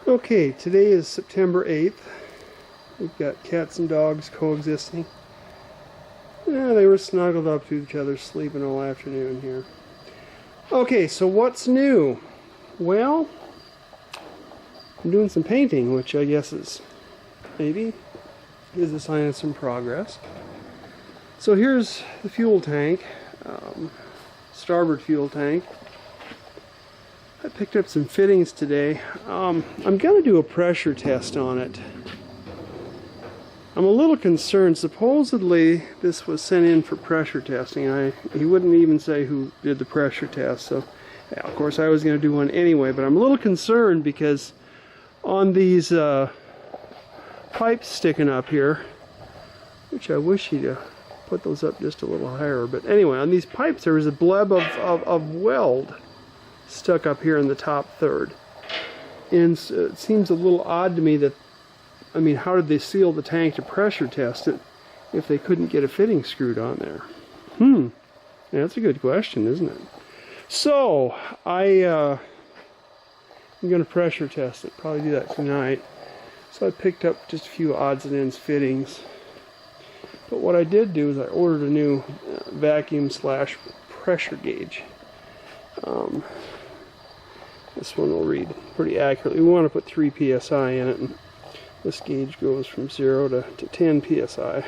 Okay, today is September 8th. We've got cats and dogs coexisting. Yeah, they were snuggled up to each other sleeping all afternoon here. Okay, so what's new? Well, I'm doing some painting, which I guess is maybe is a sign of some progress. So here's the fuel tank, starboard fuel tank. I picked up some fittings today. I'm going to do a pressure test on it. I'm a little concerned. Supposedly this was sent in for pressure testing. He wouldn't even say who did the pressure test, so yeah, of course I was going to do one anyway, but I'm a little concerned because on these pipes sticking up here, which I wish he'd put those up just a little higher, but anyway, on these pipes there was a bleb of weld stuck up here in the top third, and it seems a little odd to me that, I mean, how did they seal the tank to pressure test it if they couldn't get a fitting screwed on there? Yeah, that's a good question, isn't it? So I'm going to pressure test it, probably do that tonight. So I picked up just a few odds and ends fittings, but what I did do is I ordered a new vacuum slash pressure gauge. This one will read pretty accurately. We want to put 3 psi in it, and this gauge goes from 0 to 10 psi.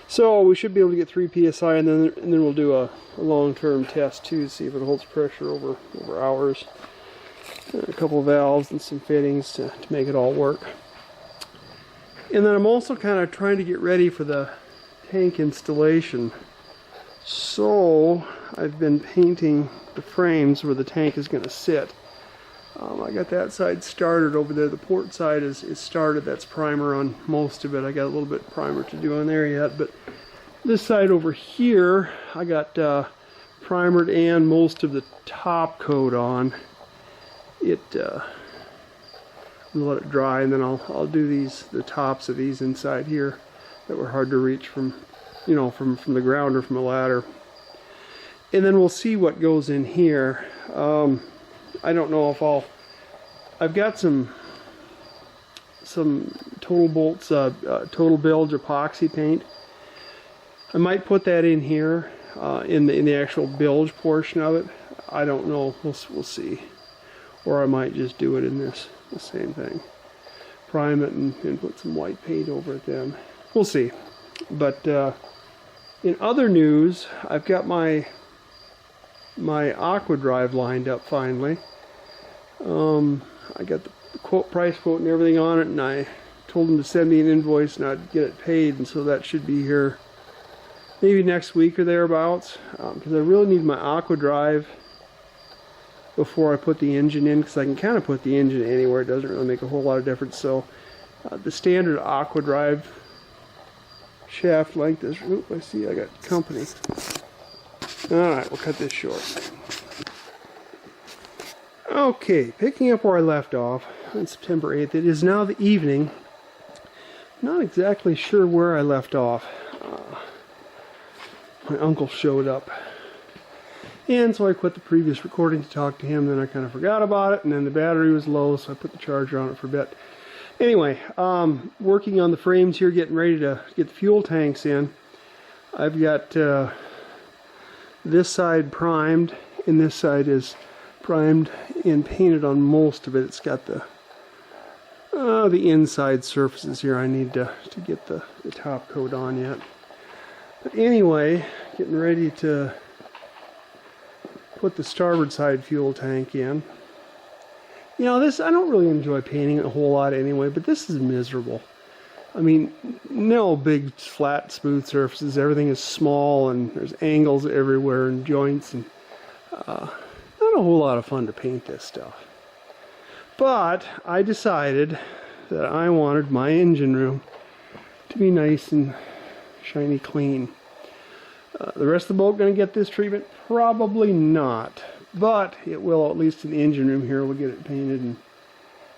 So we should be able to get 3 psi, and then we'll do a long-term test too, see if it holds pressure over hours. And a couple of valves and some fittings to make it all work. And then I'm also kind of trying to get ready for the tank installation. So I've been painting the frames where the tank is going to sit. I got that side started over there. The port side is started. That's primer on most of it. I got a little bit primer to do on there yet, but this side over here I got primered and most of the top coat on. We'll let it dry, and then I'll do the tops of these inside here that were hard to reach from, you know, from the ground or from a ladder. And then we'll see what goes in here. I don't know if I've got some Total Bolts Total Bilge epoxy paint. I might put that in here in the actual bilge portion of it. I don't know. We'll see. Or I might just do it in the same thing. Prime it and put some white paint over it then. We'll see. But in other news, I've got my AquaDrive lined up finally. I got the price quote and everything on it, and I told them to send me an invoice and I'd get it paid, and so that should be here maybe next week or thereabouts, because I really need my AquaDrive before I put the engine in, because I can kind of put the engine anywhere. It doesn't really make a whole lot of difference. So the standard AquaDrive shaft length is, oop, I see I got company. Alright, we'll cut this short. Okay, picking up where I left off on September 8th. It is now the evening. Not exactly sure where I left off. My uncle showed up. And so I quit the previous recording to talk to him, then I kind of forgot about it, and then the battery was low, so I put the charger on it for a bit. Anyway, working on the frames here, getting ready to get the fuel tanks in. I've got this side primed, and this side is primed and painted on most of it. It's got the inside surfaces here I need to get the top coat on yet. But anyway, getting ready to put the starboard side fuel tank in. You know, this, I don't really enjoy painting a whole lot anyway, but this is miserable. I mean, no big flat smooth surfaces. Everything is small and there's angles everywhere and joints, and not a whole lot of fun to paint this stuff. But I decided that I wanted my engine room to be nice and shiny clean. The rest of the boat going to get this treatment? Probably not, but it will, at least in the engine room here. We'll get it painted and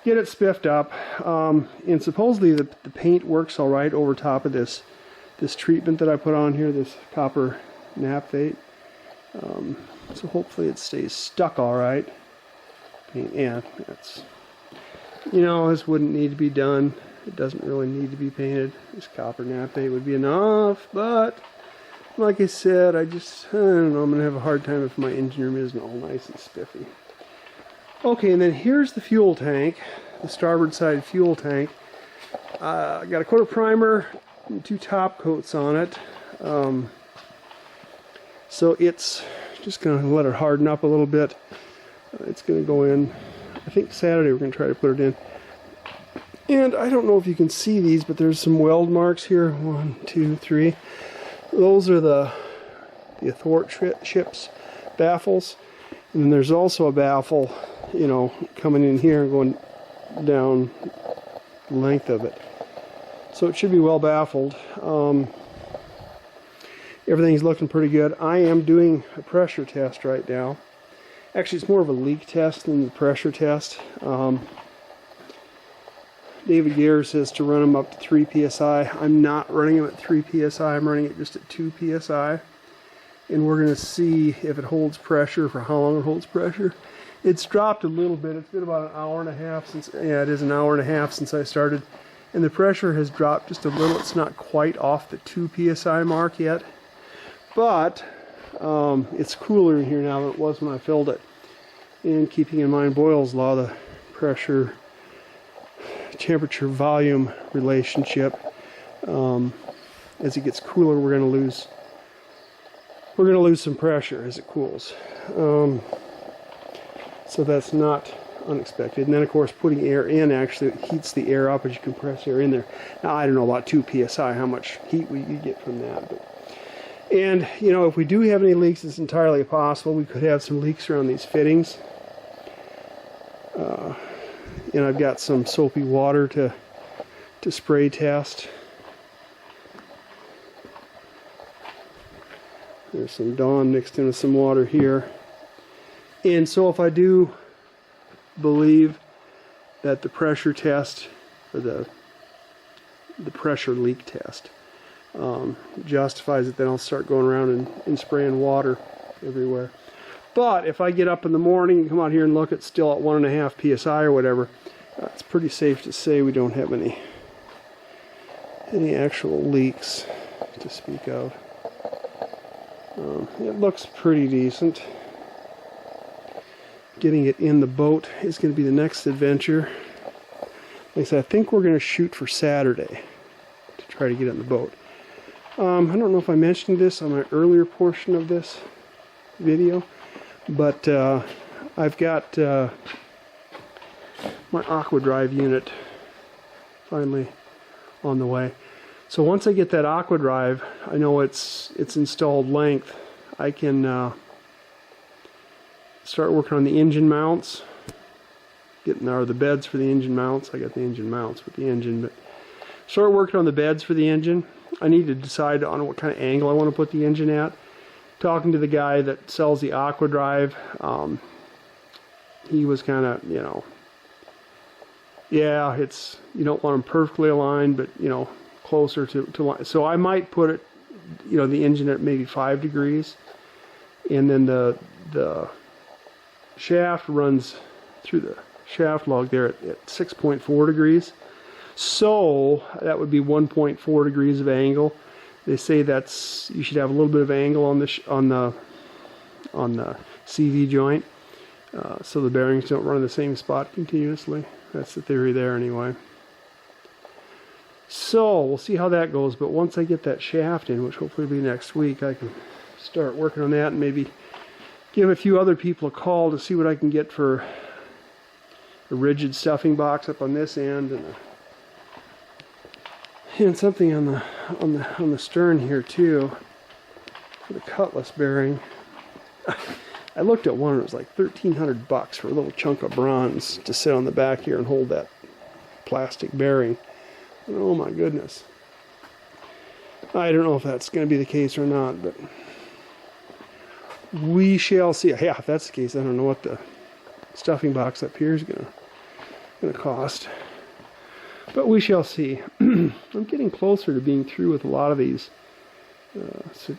get it spiffed up, and supposedly the paint works all right over top of this treatment that I put on here, this copper naphthate. So hopefully it stays stuck all right. Paint, yeah, that's You know, this wouldn't need to be done. It doesn't really need to be painted. This copper naphtha would be enough, but like I said, I don't know, I'm going to have a hard time if my engine room isn't all nice and spiffy. Okay, and then here's the fuel tank, the starboard side fuel tank. I got a coat of primer and 2 top coats on it. So it's just going to let it harden up a little bit. It's going to go in, I think Saturday we're going to try to put it in. And I don't know if you can see these, but there's some weld marks here. 1, 2, 3. Those are the athwartships baffles. And then there's also a baffle, you know, coming in here and going down the length of it. So it should be well baffled. Everything's looking pretty good. I am doing a pressure test right now. Actually, it's more of a leak test than the pressure test. David Gear says to run them up to 3 psi. I'm not running them at 3 psi. I'm running it just at 2 psi. And we're going to see if it holds pressure, for how long it holds pressure. It's dropped a little bit. It's been about an hour and a half since, yeah, it is an hour and a half since I started. And the pressure has dropped just a little. It's not quite off the 2 psi mark yet. But it's cooler in here now than it was when I filled it. And keeping in mind Boyle's law, the pressure temperature volume relationship, as it gets cooler we're going to lose some pressure as it cools, so that's not unexpected. And then of course putting air in actually heats the air up as you compress air in there. Now I don't know about 2 psi how much heat we get from that, and you know, if we do have any leaks, it's entirely possible we could have some leaks around these fittings. And I've got some soapy water to spray test. There's some Dawn mixed in with some water here. And so if I do believe that the pressure test, or the pressure leak test, justifies it, then I'll start going around and spraying water everywhere. But if I get up in the morning and come out here and look, it's still at 1.5 psi or whatever, it's pretty safe to say we don't have any actual leaks to speak of. It looks pretty decent. Getting it in the boat is going to be the next adventure. Like I said, I think we're going to shoot for Saturday to try to get it in the boat. I don't know if I mentioned this on my earlier portion of this video, but I've got my AquaDrive unit finally on the way. So once I get that AquaDrive, I know its installed length, I can start working on the engine mounts, getting the beds for the engine mounts. I got the engine mounts with the engine, but start working on the beds for the engine. I need to decide on what kind of angle I want to put the engine at. Talking to the guy that sells the AquaDrive, he was kind of, you know, yeah, it's, you don't want them perfectly aligned, but, you know, closer to line. So I might put it, you know, the engine at maybe 5 degrees, and then the shaft runs through the shaft log there at 6.4 degrees. So that would be 1.4 degrees of angle. They say that's, you should have a little bit of angle on the CV joint, so the bearings don't run in the same spot continuously. That's the theory there anyway. So we'll see how that goes, but once I get that shaft in, which hopefully will be next week, I can start working on that and maybe give a few other people a call to see what I can get for a rigid stuffing box up on this end, and something on the stern here too for the cutlass bearing. I looked at one and it was like $1,300 for a little chunk of bronze to sit on the back here and hold that plastic bearing. Oh my goodness. I don't know if that's going to be the case or not, but we shall see. Yeah, if that's the case, I don't know what the stuffing box up here is going to cost. But we shall see. I'm getting closer to being through with a lot of these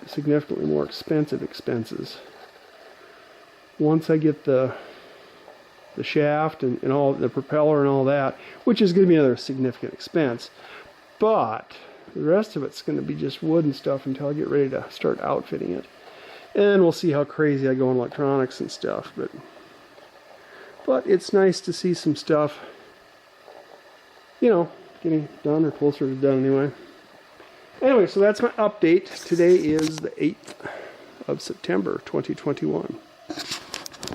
significantly more expensive expenses. Once I get the the shaft and all the propeller and all that, which is going to be another significant expense. But the rest of it's going to be just wood and stuff until I get ready to start outfitting it. And we'll see how crazy I go in electronics and stuff. But it's nice to see some stuff, you know, getting done or closer to done anyway. Anyway, so that's my update. Today is the 8th of September, 2021.